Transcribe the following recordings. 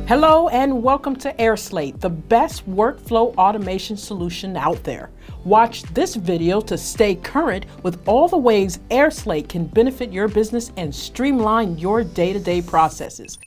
Hello and welcome to airSlate, the best workflow automation solution out there. Watch this video to stay current with all the ways airSlate can benefit your business and streamline your day-to-day processes.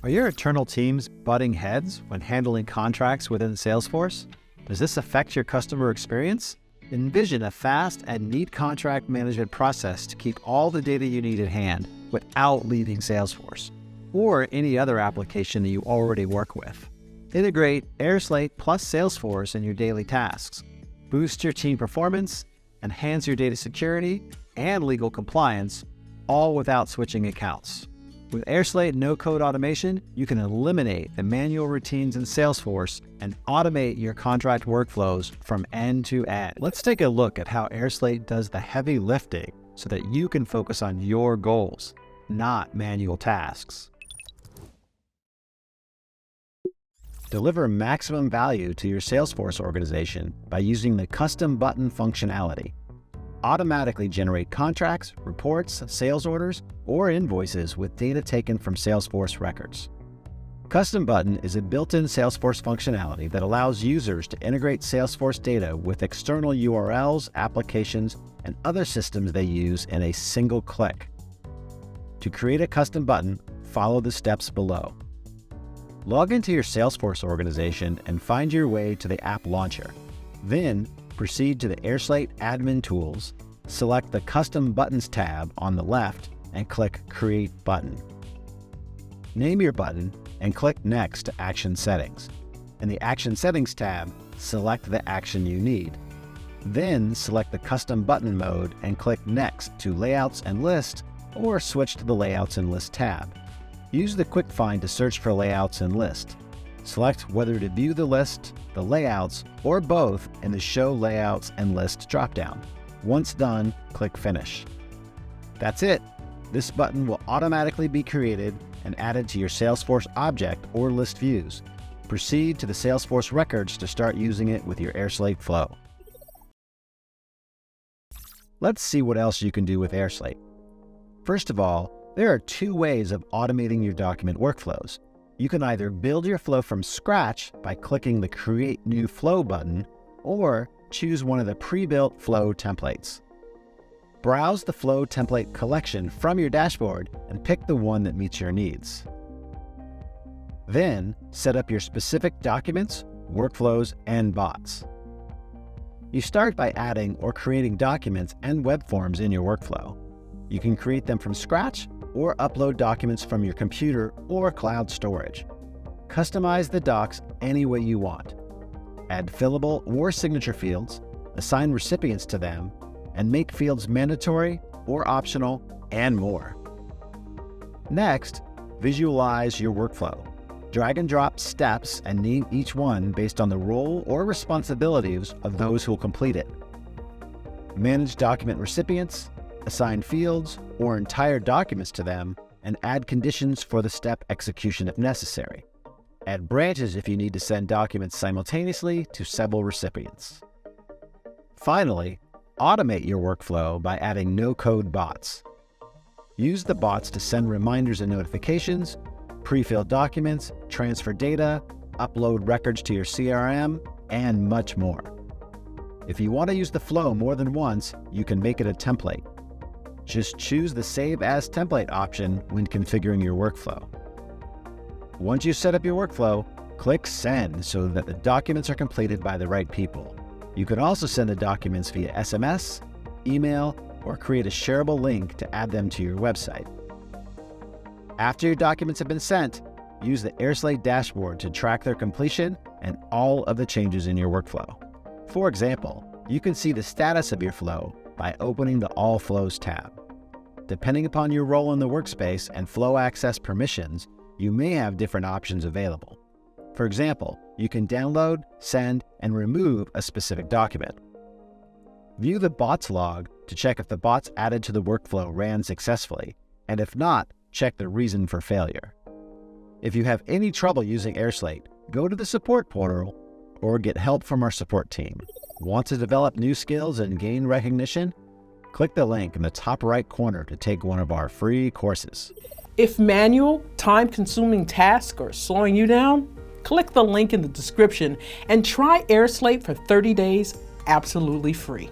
Are your internal teams butting heads when handling contracts within Salesforce? Does this affect your customer experience? Envision a fast and neat contract management process to keep all the data you need at hand without leaving Salesforce or any other application that you already work with. Integrate airSlate plus Salesforce in your daily tasks. Boost your team performance, enhance your data security and legal compliance, all without switching accounts. With airSlate no-code automation, you can eliminate the manual routines in Salesforce and automate your contract workflows from end to end. Let's take a look at how airSlate does the heavy lifting so that you can focus on your goals, not manual tasks. Deliver maximum value to your Salesforce organization by using the custom button functionality. Automatically generate contracts, reports, sales orders, or invoices with data taken from Salesforce records. Custom Button is a built-in Salesforce functionality that allows users to integrate Salesforce data with external URLs, applications, and other systems they use in a single click. To create a custom button, follow the steps below. Log into your Salesforce organization and find your way to the app launcher. Then, proceed to the airSlate admin tools, select the Custom Buttons tab on the left and click Create Button. Name your button and click Next to Action Settings. In the Action Settings tab, select the action you need. Then select the Custom Button mode and click Next to Layouts and List, or switch to the Layouts and List tab. Use the Quick Find to search for Layouts and List. Select whether to view the list, the layouts, or both in the Show Layouts and List dropdown. Once done, click Finish. That's it. This button will automatically be created and added to your Salesforce object or list views. Proceed to the Salesforce records to start using it with your airSlate flow. Let's see what else you can do with airSlate. First of all, there are two ways of automating your document workflows. You can either build your flow from scratch by clicking the Create New Flow button, or choose one of the pre-built flow templates. Browse the flow template collection from your dashboard and pick the one that meets your needs. Then, set up your specific documents, workflows, and bots. You start by adding or creating documents and web forms in your workflow. You can create them from scratch or upload documents from your computer or cloud storage. Customize the docs any way you want. Add fillable or signature fields, assign recipients to them, and make fields mandatory or optional, and more. Next, visualize your workflow. Drag and drop steps and name each one based on the role or responsibilities of those who will complete it. Manage document recipients, assign fields or entire documents to them, and add conditions for the step execution if necessary. Add branches if you need to send documents simultaneously to several recipients. Finally, automate your workflow by adding no-code bots. Use the bots to send reminders and notifications, pre-fill documents, transfer data, upload records to your CRM, and much more. If you want to use the flow more than once, you can make it a template. Just choose the Save As Template option when configuring your workflow. Once you set up your workflow, click Send so that the documents are completed by the right people. You can also send the documents via SMS, email, or create a shareable link to add them to your website. After your documents have been sent, use the airSlate dashboard to track their completion and all of the changes in your workflow. For example, you can see the status of your flow by opening the All Flows tab. Depending upon your role in the workspace and flow access permissions, you may have different options available. For example, you can download, send, and remove a specific document. View the bots log to check if the bots added to the workflow ran successfully, and if not, check the reason for failure. If you have any trouble using airSlate, go to the support portal or get help from our support team. Want to develop new skills and gain recognition? Click the link in the top right corner to take one of our free courses. If manual, time-consuming tasks are slowing you down, click the link in the description and try airSlate for 30 days absolutely free.